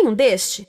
tem um deste?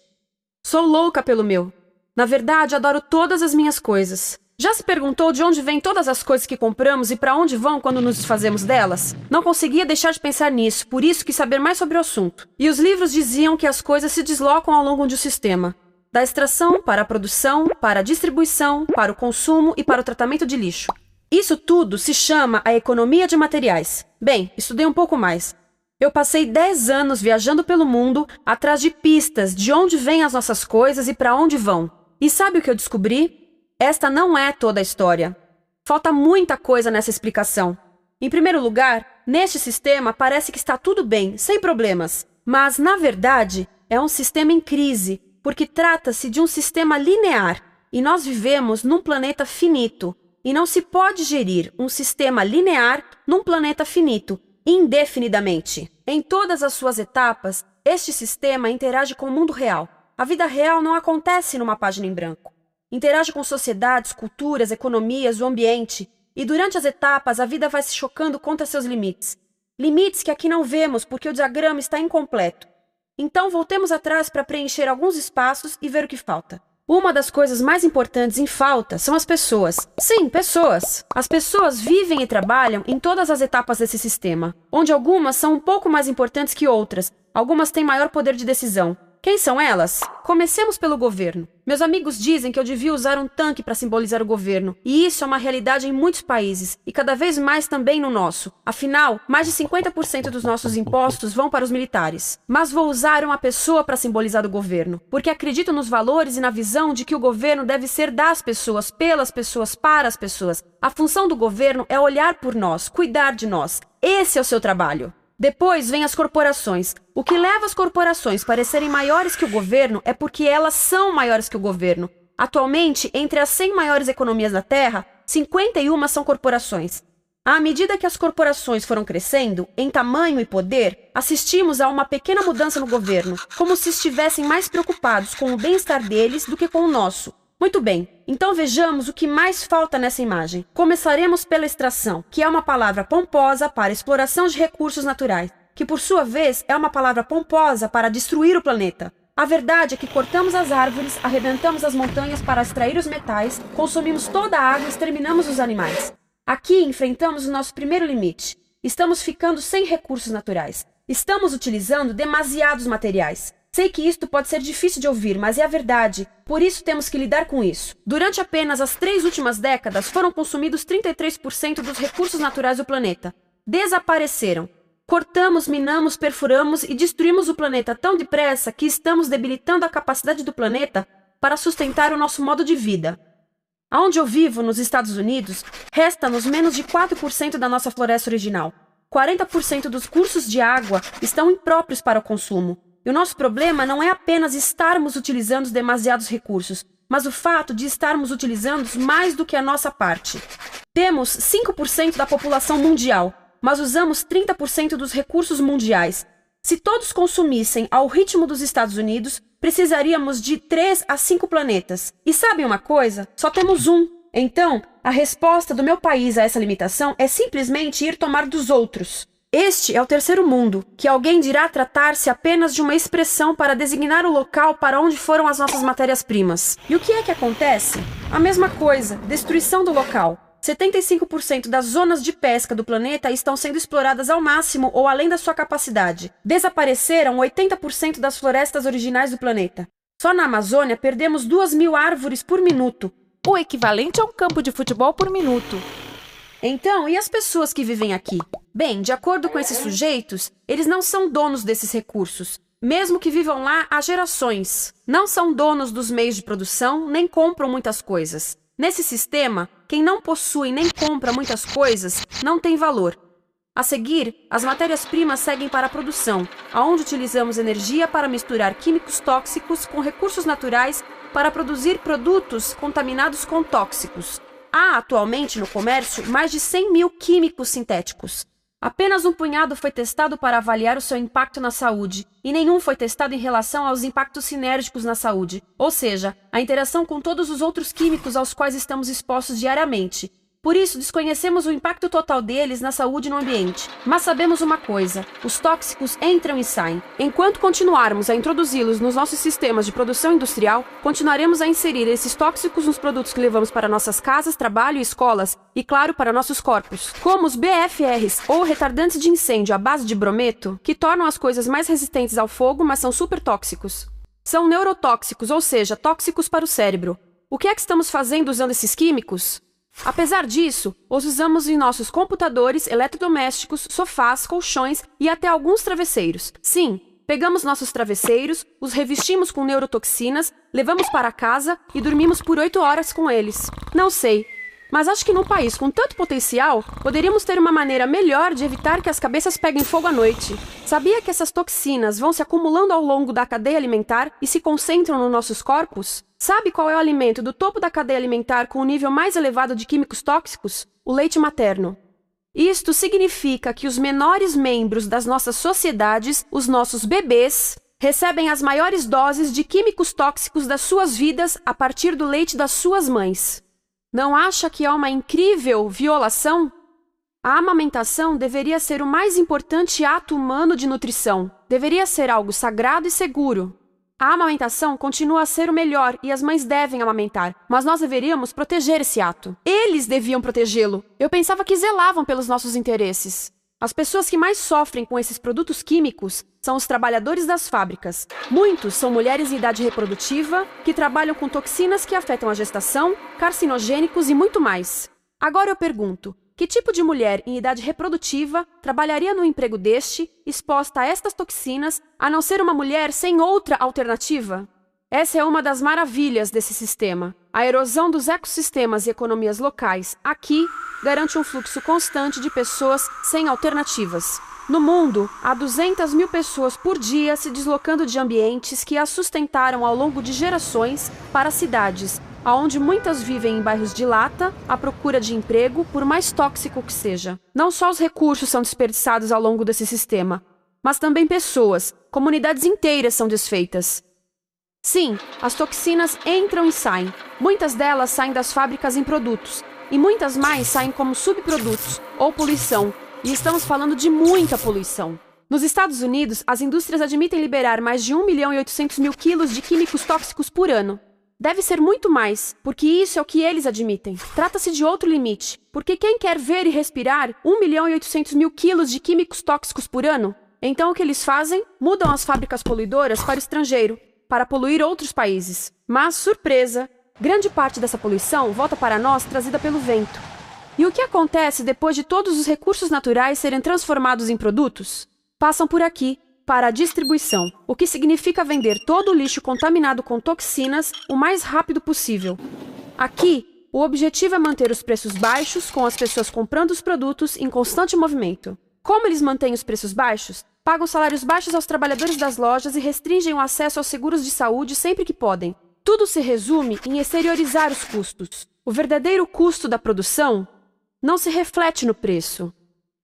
Sou louca pelo meu. Na verdade, adoro todas as minhas coisas. Já se perguntou de onde vêm todas as coisas que compramos e para onde vão quando nos desfazemos delas? Não conseguia deixar de pensar nisso, por isso quis saber mais sobre o assunto. E os livros diziam que as coisas se deslocam ao longo de um sistema. Da extração para a produção, para a distribuição, para o consumo e para o tratamento de lixo. Isso tudo se chama a economia de materiais. Bem, estudei um pouco mais. Eu passei 10 anos viajando pelo mundo atrás de pistas de onde vêm as nossas coisas e para onde vão. E sabe o que eu descobri? Esta não é toda a história. Falta muita coisa nessa explicação. Em primeiro lugar, neste sistema parece que está tudo bem, sem problemas. Mas, na verdade, é um sistema em crise, porque trata-se de um sistema linear, e nós vivemos num planeta finito, e não se pode gerir um sistema linear num planeta finito, indefinidamente. Em todas as suas etapas, este sistema interage com o mundo real. A vida real não acontece numa página em branco. Interage com sociedades, culturas, economias, o ambiente, e durante as etapas a vida vai se chocando contra seus limites. Limites que aqui não vemos porque o diagrama está incompleto. Então voltemos atrás para preencher alguns espaços e ver o que falta. Uma das coisas mais importantes em falta são as pessoas. Sim, pessoas. As pessoas vivem e trabalham em todas as etapas desse sistema, onde algumas são um pouco mais importantes que outras, algumas têm maior poder de decisão. Quem são elas? Comecemos pelo governo. Meus amigos dizem que eu devia usar um tanque para simbolizar o governo, e isso é uma realidade em muitos países, e cada vez mais também no nosso. Afinal, mais de 50% dos nossos impostos vão para os militares. Mas vou usar uma pessoa para simbolizar o governo, porque acredito nos valores e na visão de que o governo deve ser das pessoas, pelas pessoas, para as pessoas. A função do governo é olhar por nós, cuidar de nós. Esse é o seu trabalho. Depois vem as corporações. O que leva as corporações a parecerem maiores que o governo é porque elas são maiores que o governo. Atualmente, entre as 100 maiores economias da Terra, 51 são corporações. À medida que as corporações foram crescendo, em tamanho e poder, assistimos a uma pequena mudança no governo, como se estivessem mais preocupados com o bem-estar deles do que com o nosso. Muito bem, então vejamos o que mais falta nessa imagem. Começaremos pela extração, que é uma palavra pomposa para exploração de recursos naturais, que por sua vez é uma palavra pomposa para destruir o planeta. A verdade é que cortamos as árvores, arrebentamos as montanhas para extrair os metais, consumimos toda a água e exterminamos os animais. Aqui enfrentamos o nosso primeiro limite. Estamos ficando sem recursos naturais. Estamos utilizando demasiados materiais. Sei que isto pode ser difícil de ouvir, mas é a verdade. Por isso temos que lidar com isso. Durante apenas as 3 últimas décadas, foram consumidos 33% dos recursos naturais do planeta. Desapareceram. Cortamos, minamos, perfuramos e destruímos o planeta tão depressa que estamos debilitando a capacidade do planeta para sustentar o nosso modo de vida. Aonde eu vivo, nos Estados Unidos, resta-nos menos de 4% da nossa floresta original. 40% dos cursos de água estão impróprios para o consumo. E o nosso problema não é apenas estarmos utilizando demasiados recursos, mas o fato de estarmos utilizando mais do que a nossa parte. Temos 5% da população mundial, mas usamos 30% dos recursos mundiais. Se todos consumissem ao ritmo dos Estados Unidos, precisaríamos de 3 a 5 planetas. E sabem uma coisa? Só temos um. Então, a resposta do meu país a essa limitação é simplesmente ir tomar dos outros. Este é o terceiro mundo, que alguém dirá tratar-se apenas de uma expressão para designar o local para onde foram as nossas matérias-primas. E o que é que acontece? A mesma coisa, destruição do local. 75% das zonas de pesca do planeta estão sendo exploradas ao máximo ou além da sua capacidade. Desapareceram 80% das florestas originais do planeta. Só na Amazônia perdemos 2.000 árvores por minuto, o equivalente a um campo de futebol por minuto. Então, e as pessoas que vivem aqui? Bem, de acordo com esses sujeitos, eles não são donos desses recursos, mesmo que vivam lá há gerações. Não são donos dos meios de produção, nem compram muitas coisas. Nesse sistema, quem não possui nem compra muitas coisas não tem valor. A seguir, as matérias-primas seguem para a produção, onde utilizamos energia para misturar químicos tóxicos com recursos naturais para produzir produtos contaminados com tóxicos. Há atualmente no comércio mais de 100.000 químicos sintéticos. Apenas um punhado foi testado para avaliar o seu impacto na saúde, e nenhum foi testado em relação aos impactos sinérgicos na saúde, ou seja, a interação com todos os outros químicos aos quais estamos expostos diariamente. Por isso, desconhecemos o impacto total deles na saúde e no ambiente. Mas sabemos uma coisa: os tóxicos entram e saem. Enquanto continuarmos a introduzi-los nos nossos sistemas de produção industrial, continuaremos a inserir esses tóxicos nos produtos que levamos para nossas casas, trabalho e escolas, e claro, para nossos corpos. Como os BFRs, ou retardantes de incêndio à base de brometo, que tornam as coisas mais resistentes ao fogo, mas são super tóxicos. São neurotóxicos, ou seja, tóxicos para o cérebro. O que é que estamos fazendo usando esses químicos? Apesar disso, os usamos em nossos computadores, eletrodomésticos, sofás, colchões e até alguns travesseiros. Sim, pegamos nossos travesseiros, os revestimos com neurotoxinas, levamos para casa e dormimos por 8 horas com eles. Não sei, mas acho que num país com tanto potencial, poderíamos ter uma maneira melhor de evitar que as cabeças peguem fogo à noite. Sabia que essas toxinas vão se acumulando ao longo da cadeia alimentar e se concentram nos nossos corpos? Sabe qual é o alimento do topo da cadeia alimentar com o nível mais elevado de químicos tóxicos? O leite materno. Isto significa que os menores membros das nossas sociedades, os nossos bebês, recebem as maiores doses de químicos tóxicos das suas vidas a partir do leite das suas mães. Não acha que é uma incrível violação? A amamentação deveria ser o mais importante ato humano de nutrição. Deveria ser algo sagrado e seguro. A amamentação continua a ser o melhor e as mães devem amamentar, mas nós deveríamos proteger esse ato. Eles deviam protegê-lo. Eu pensava que zelavam pelos nossos interesses. As pessoas que mais sofrem com esses produtos químicos são os trabalhadores das fábricas. Muitos são mulheres em idade reprodutiva que trabalham com toxinas que afetam a gestação, carcinogênicos e muito mais. Agora eu pergunto, que tipo de mulher em idade reprodutiva trabalharia no emprego deste, exposta a estas toxinas, a não ser uma mulher sem outra alternativa? Essa é uma das maravilhas desse sistema. A erosão dos ecossistemas e economias locais aqui garante um fluxo constante de pessoas sem alternativas. No mundo, há 200 mil pessoas por dia se deslocando de ambientes que as sustentaram ao longo de gerações para cidades, onde muitas vivem em bairros de lata, à procura de emprego, por mais tóxico que seja. Não só os recursos são desperdiçados ao longo desse sistema, mas também pessoas, comunidades inteiras são desfeitas. Sim, as toxinas entram e saem. Muitas delas saem das fábricas em produtos, e muitas mais saem como subprodutos, ou poluição, e estamos falando de muita poluição. Nos Estados Unidos, as indústrias admitem liberar mais de 1.800.000 quilos de químicos tóxicos por ano. Deve ser muito mais, porque isso é o que eles admitem. Trata-se de outro limite, porque quem quer ver e respirar 1.800.000 quilos de químicos tóxicos por ano? Então o que eles fazem? Mudam as fábricas poluidoras para o estrangeiro, para poluir outros países. Mas, surpresa, grande parte dessa poluição volta para nós trazida pelo vento. E o que acontece depois de todos os recursos naturais serem transformados em produtos? Passam por aqui, para a distribuição, o que significa vender todo o lixo contaminado com toxinas o mais rápido possível. Aqui, o objetivo é manter os preços baixos, com as pessoas comprando os produtos em constante movimento. Como eles mantêm os preços baixos? Pagam salários baixos aos trabalhadores das lojas e restringem o acesso aos seguros de saúde sempre que podem. Tudo se resume em exteriorizar os custos. O verdadeiro custo da produção não se reflete no preço.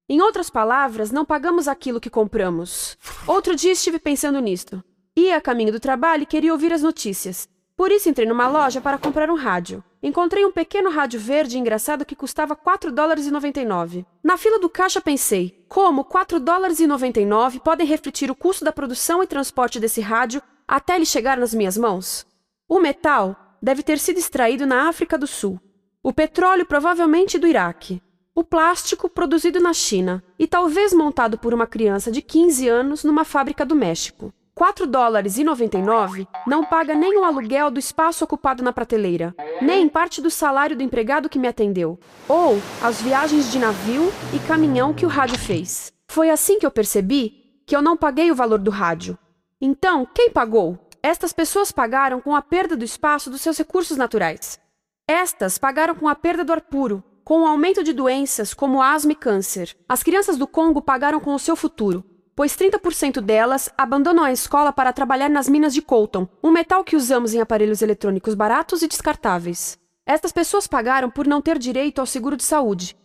Em outras palavras, não pagamos aquilo que compramos. Outro dia estive pensando nisto. Ia a caminho do trabalho e queria ouvir as notícias. Por isso entrei numa loja para comprar um rádio. Encontrei um pequeno rádio verde engraçado que custava $4,99. Na fila do caixa pensei, como $4,99 podem refletir o custo da produção e transporte desse rádio até ele chegar nas minhas mãos? O metal deve ter sido extraído na África do Sul. O petróleo provavelmente do Iraque. O plástico produzido na China e talvez montado por uma criança de 15 anos numa fábrica do México. $4,99 não paga nem o aluguel do espaço ocupado na prateleira, nem parte do salário do empregado que me atendeu, ou as viagens de navio e caminhão que o rádio fez. Foi assim que eu percebi que eu não paguei o valor do rádio. Então, quem pagou? Estas pessoas pagaram com a perda do espaço dos seus recursos naturais. Estas pagaram com a perda do ar puro, com o aumento de doenças como asma e câncer. As crianças do Congo pagaram com o seu futuro, pois 30% delas abandonam a escola para trabalhar nas minas de coltan, um metal que usamos em aparelhos eletrônicos baratos e descartáveis. Estas pessoas pagaram por não ter direito ao seguro de saúde.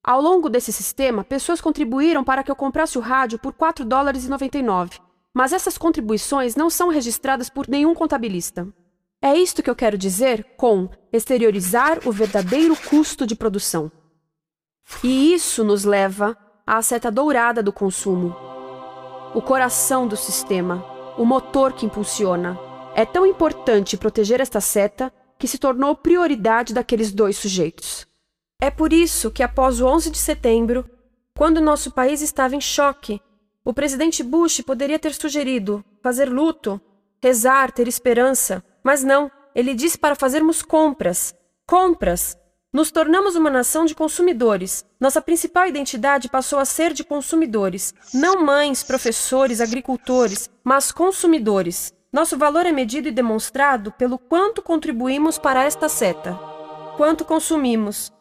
Ao longo desse sistema, pessoas contribuíram para que eu comprasse o rádio por $4,99, mas essas contribuições não são registradas por nenhum contabilista. É isto que eu quero dizer com exteriorizar o verdadeiro custo de produção. E isso nos leva à seta dourada do consumo. O coração do sistema, o motor que impulsiona. É tão importante proteger esta seta que se tornou prioridade daqueles dois sujeitos. É por isso que, após o 11 de setembro, quando nosso país estava em choque, o presidente Bush poderia ter sugerido fazer luto, rezar, ter esperança, mas não, ele disse para fazermos compras. Compras! Nos tornamos uma nação de consumidores. Nossa principal identidade passou a ser de consumidores. Não mães, professores, agricultores, mas consumidores. Nosso valor é medido e demonstrado pelo quanto contribuímos para esta seta. Quanto consumimos.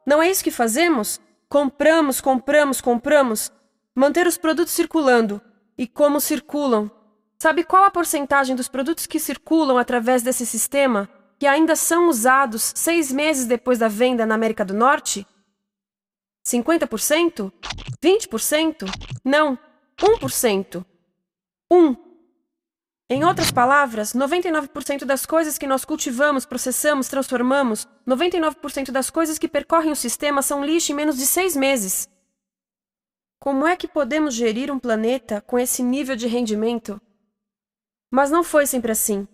Não é isso que fazemos? Compramos, compramos, compramos. Manter os produtos circulando. E como circulam? Sabe qual a porcentagem dos produtos que circulam através desse sistema que ainda são usados 6 meses depois da venda na América do Norte? 50%? 20%? Não, 1%. 1. Em outras palavras, 99% das coisas que nós cultivamos, processamos, transformamos, 99% das coisas que percorrem o sistema são lixo em menos de 6 meses. Como é que podemos gerir um planeta com esse nível de rendimento? Mas não foi sempre assim.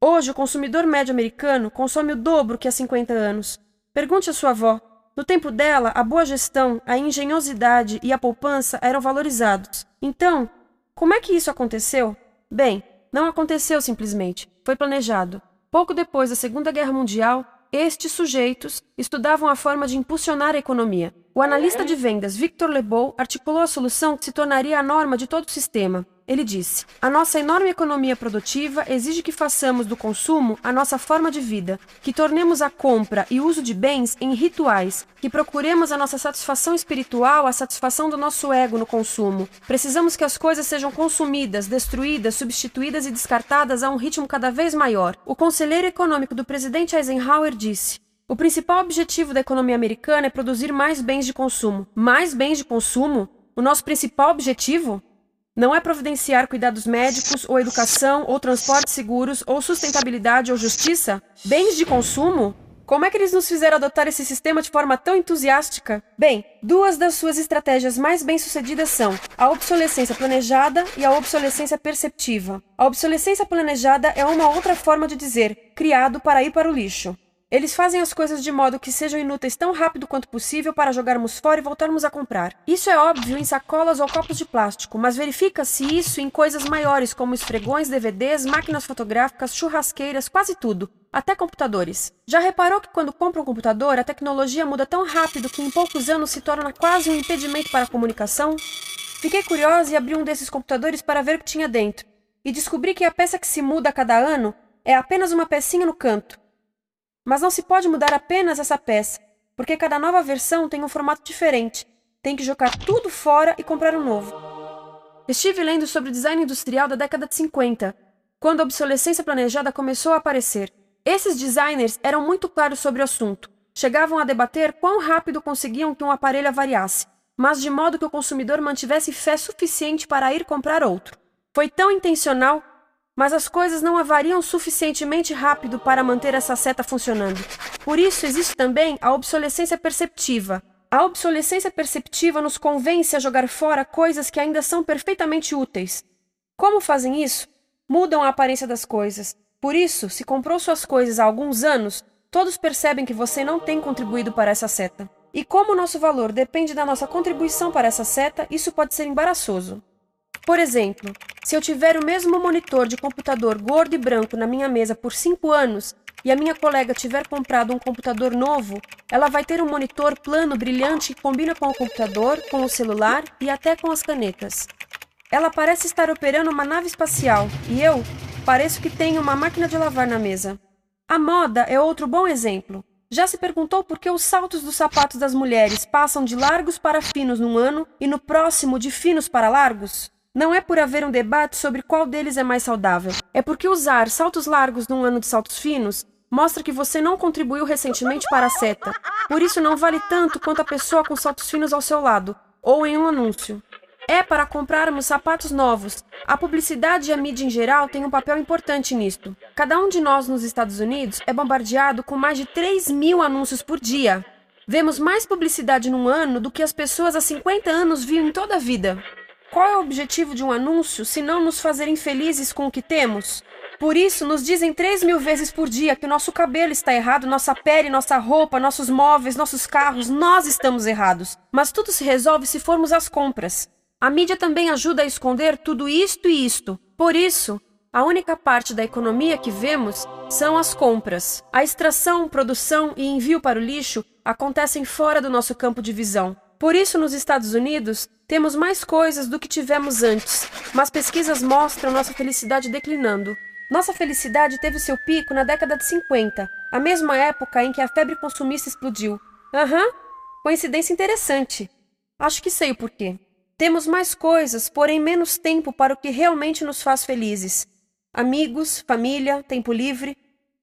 Hoje, o consumidor médio americano consome o dobro que há 50 anos. Pergunte à sua avó. No tempo dela, a boa gestão, a engenhosidade e a poupança eram valorizados. Então, como é que isso aconteceu? Bem, não aconteceu simplesmente. Foi planejado. Pouco depois da Segunda Guerra Mundial, estes sujeitos estudavam a forma de impulsionar a economia. O analista de vendas Victor Lebow articulou a solução que se tornaria a norma de todo o sistema. Ele disse: a nossa enorme economia produtiva exige que façamos do consumo a nossa forma de vida, que tornemos a compra e uso de bens em rituais, que procuremos a nossa satisfação espiritual, a satisfação do nosso ego no consumo. Precisamos que as coisas sejam consumidas, destruídas, substituídas e descartadas a um ritmo cada vez maior. O conselheiro econômico do presidente Eisenhower disse: o principal objetivo da economia americana é produzir mais bens de consumo. Mais bens de consumo? O nosso principal objetivo? Não é providenciar cuidados médicos, ou educação, ou transportes seguros, ou sustentabilidade, ou justiça? Bens de consumo? Como é que eles nos fizeram adotar esse sistema de forma tão entusiástica? Bem, 2 das suas estratégias mais bem-sucedidas são a obsolescência planejada e a obsolescência perceptiva. A obsolescência planejada é uma outra forma de dizer criado para ir para o lixo. Eles fazem as coisas de modo que sejam inúteis tão rápido quanto possível para jogarmos fora e voltarmos a comprar. Isso é óbvio em sacolas ou copos de plástico, mas verifica-se isso em coisas maiores como esfregões, DVDs, máquinas fotográficas, churrasqueiras, quase tudo, até computadores. Já reparou que quando compra um computador, a tecnologia muda tão rápido que em poucos anos se torna quase um impedimento para a comunicação? Fiquei curiosa e abri um desses computadores para ver o que tinha dentro, e descobri que a peça que se muda a cada ano é apenas uma pecinha no canto. Mas não se pode mudar apenas essa peça, porque cada nova versão tem um formato diferente. Tem que jogar tudo fora e comprar um novo. Estive lendo sobre o design industrial da década de 50, quando a obsolescência planejada começou a aparecer. Esses designers eram muito claros sobre o assunto. Chegavam a debater quão rápido conseguiam que um aparelho avariasse, mas de modo que o consumidor mantivesse fé suficiente para ir comprar outro. Foi tão intencional, mas as coisas não avariam suficientemente rápido para manter essa seta funcionando. Por isso existe também a obsolescência perceptiva. A obsolescência perceptiva nos convence a jogar fora coisas que ainda são perfeitamente úteis. Como fazem isso? Mudam a aparência das coisas. Por isso, se comprou suas coisas há alguns anos, todos percebem que você não tem contribuído para essa seta. E como o nosso valor depende da nossa contribuição para essa seta, isso pode ser embaraçoso. Por exemplo, se eu tiver o mesmo monitor de computador gordo e branco na minha mesa por 5 anos e a minha colega tiver comprado um computador novo, ela vai ter um monitor plano brilhante que combina com o computador, com o celular e até com as canetas. Ela parece estar operando uma nave espacial e eu pareço que tenho uma máquina de lavar na mesa. A moda é outro bom exemplo. Já se perguntou por que os saltos dos sapatos das mulheres passam de largos para finos num ano e no próximo de finos para largos? Não é por haver um debate sobre qual deles é mais saudável. É porque usar saltos largos num ano de saltos finos mostra que você não contribuiu recentemente para a seta. Por isso não vale tanto quanto a pessoa com saltos finos ao seu lado, ou em um anúncio. É para comprarmos sapatos novos. A publicidade e a mídia em geral têm um papel importante nisto. Cada um de nós nos Estados Unidos é bombardeado com mais de 3.000 anúncios por dia. Vemos mais publicidade num ano do que as pessoas há 50 anos viam em toda a vida. Qual é o objetivo de um anúncio se não nos fazer infelizes com o que temos? Por isso, nos dizem 3.000 vezes por dia que o nosso cabelo está errado, nossa pele, nossa roupa, nossos móveis, nossos carros, nós estamos errados. Mas tudo se resolve se formos às compras. A mídia também ajuda a esconder tudo isto e isto. Por isso, a única parte da economia que vemos são as compras. A extração, produção e envio para o lixo acontecem fora do nosso campo de visão. Por isso, nos Estados Unidos, temos mais coisas do que tivemos antes, mas pesquisas mostram nossa felicidade declinando. Nossa felicidade teve seu pico na década de 50, a mesma época em que a febre consumista explodiu. Coincidência interessante. Acho que sei o porquê. Temos mais coisas, porém menos tempo para o que realmente nos faz felizes. Amigos, família, tempo livre.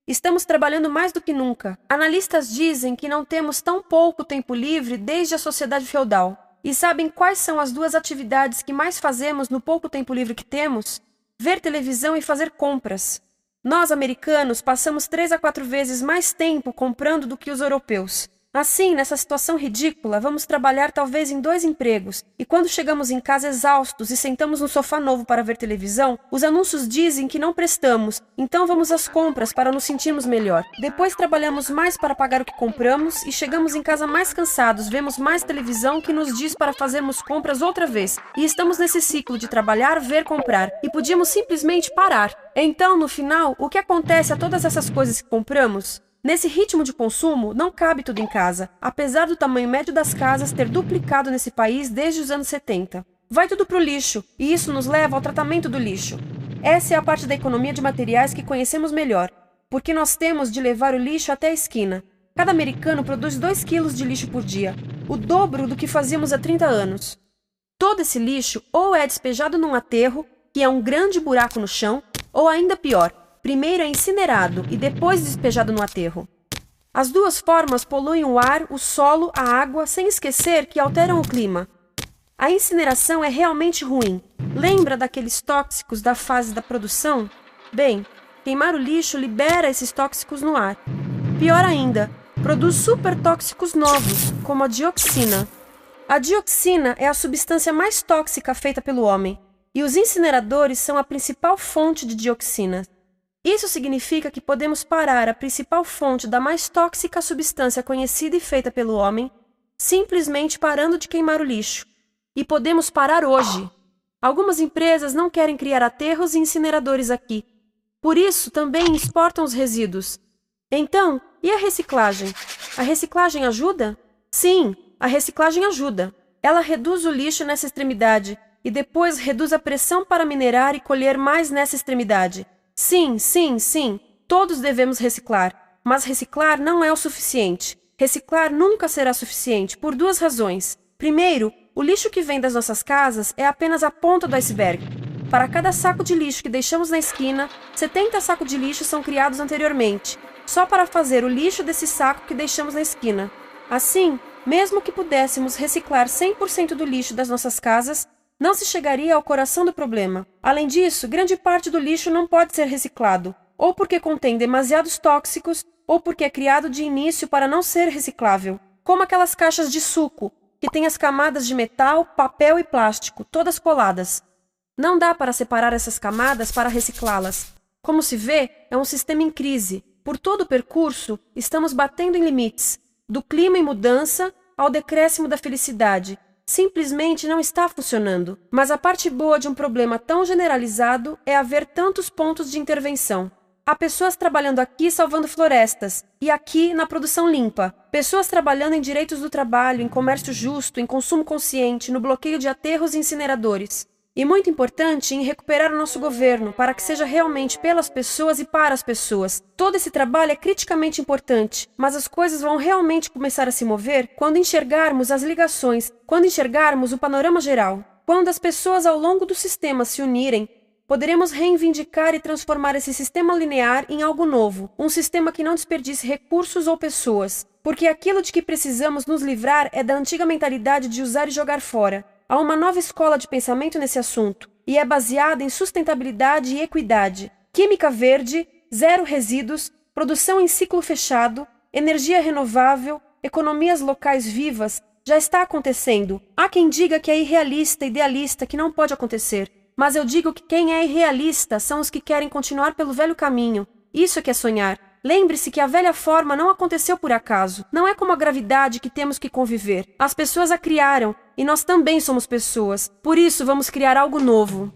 Estamos trabalhando mais do que nunca. Analistas dizem que não temos tão pouco tempo livre desde a sociedade feudal. E sabem quais são as duas atividades que mais fazemos no pouco tempo livre que temos? Ver televisão e fazer compras. Nós, americanos, passamos 3 a 4 vezes mais tempo comprando do que os europeus. Assim, nessa situação ridícula, vamos trabalhar talvez em 2 empregos, e quando chegamos em casa exaustos e sentamos no sofá novo para ver televisão, os anúncios dizem que não prestamos, então vamos às compras para nos sentirmos melhor. Depois trabalhamos mais para pagar o que compramos e chegamos em casa mais cansados, vemos mais televisão que nos diz para fazermos compras outra vez, e estamos nesse ciclo de trabalhar, ver, comprar, e podíamos simplesmente parar. Então, no final, o que acontece a todas essas coisas que compramos? Nesse ritmo de consumo, não cabe tudo em casa, apesar do tamanho médio das casas ter duplicado nesse país desde os anos 70. Vai tudo para o lixo, e isso nos leva ao tratamento do lixo. Essa é a parte da economia de materiais que conhecemos melhor, porque nós temos de levar o lixo até a esquina. Cada americano produz 2 quilos de lixo por dia, o dobro do que fazíamos há 30 anos. Todo esse lixo ou é despejado num aterro, que é um grande buraco no chão, ou ainda pior, primeiro é incinerado e depois despejado no aterro. As duas formas poluem o ar, o solo, a água, sem esquecer que alteram o clima. A incineração é realmente ruim. Lembra daqueles tóxicos da fase da produção? Bem, queimar o lixo libera esses tóxicos no ar. Pior ainda, produz supertóxicos novos, como a dioxina. A dioxina é a substância mais tóxica feita pelo homem, e os incineradores são a principal fonte de dioxina. Isso significa que podemos parar a principal fonte da mais tóxica substância conhecida e feita pelo homem, simplesmente parando de queimar o lixo. E podemos parar hoje. Algumas empresas não querem criar aterros e incineradores aqui. Por isso, também exportam os resíduos. Então, e a reciclagem? A reciclagem ajuda? Sim, a reciclagem ajuda. Ela reduz o lixo nessa extremidade e depois reduz a pressão para minerar e colher mais nessa extremidade. Sim, todos devemos reciclar, mas reciclar não é o suficiente. Reciclar nunca será suficiente, por 2 razões. Primeiro, o lixo que vem das nossas casas é apenas a ponta do iceberg. Para cada saco de lixo que deixamos na esquina, 70 sacos de lixo são criados anteriormente, só para fazer o lixo desse saco que deixamos na esquina. Assim, mesmo que pudéssemos reciclar 100% do lixo das nossas casas, não se chegaria ao coração do problema. Além disso, grande parte do lixo não pode ser reciclado, ou porque contém demasiados tóxicos, ou porque é criado de início para não ser reciclável, como aquelas caixas de suco, que têm as camadas de metal, papel e plástico, todas coladas. Não dá para separar essas camadas para reciclá-las. Como se vê, é um sistema em crise. Por todo o percurso, estamos batendo em limites, do clima em mudança ao decréscimo da felicidade. Simplesmente não está funcionando. Mas a parte boa de um problema tão generalizado é haver tantos pontos de intervenção. Há pessoas trabalhando aqui salvando florestas, e aqui na produção limpa. Pessoas trabalhando em direitos do trabalho, em comércio justo, em consumo consciente, no bloqueio de aterros e incineradores. E muito importante, em recuperar o nosso governo, para que seja realmente pelas pessoas e para as pessoas. Todo esse trabalho é criticamente importante, mas as coisas vão realmente começar a se mover quando enxergarmos as ligações, quando enxergarmos o panorama geral. Quando as pessoas ao longo do sistema se unirem, poderemos reivindicar e transformar esse sistema linear em algo novo, um sistema que não desperdice recursos ou pessoas, porque aquilo de que precisamos nos livrar é da antiga mentalidade de usar e jogar fora. Há uma nova escola de pensamento nesse assunto, e é baseada em sustentabilidade e equidade, química verde, 0 resíduos, produção em ciclo fechado, energia renovável, economias locais vivas, já está acontecendo. Há quem diga que é irrealista, idealista, que não pode acontecer. Mas eu digo que quem é irrealista são os que querem continuar pelo velho caminho. Isso é que é sonhar. Lembre-se que a velha forma não aconteceu por acaso. Não é como a gravidade que temos que conviver. As pessoas a criaram, e nós também somos pessoas. Por isso, vamos criar algo novo.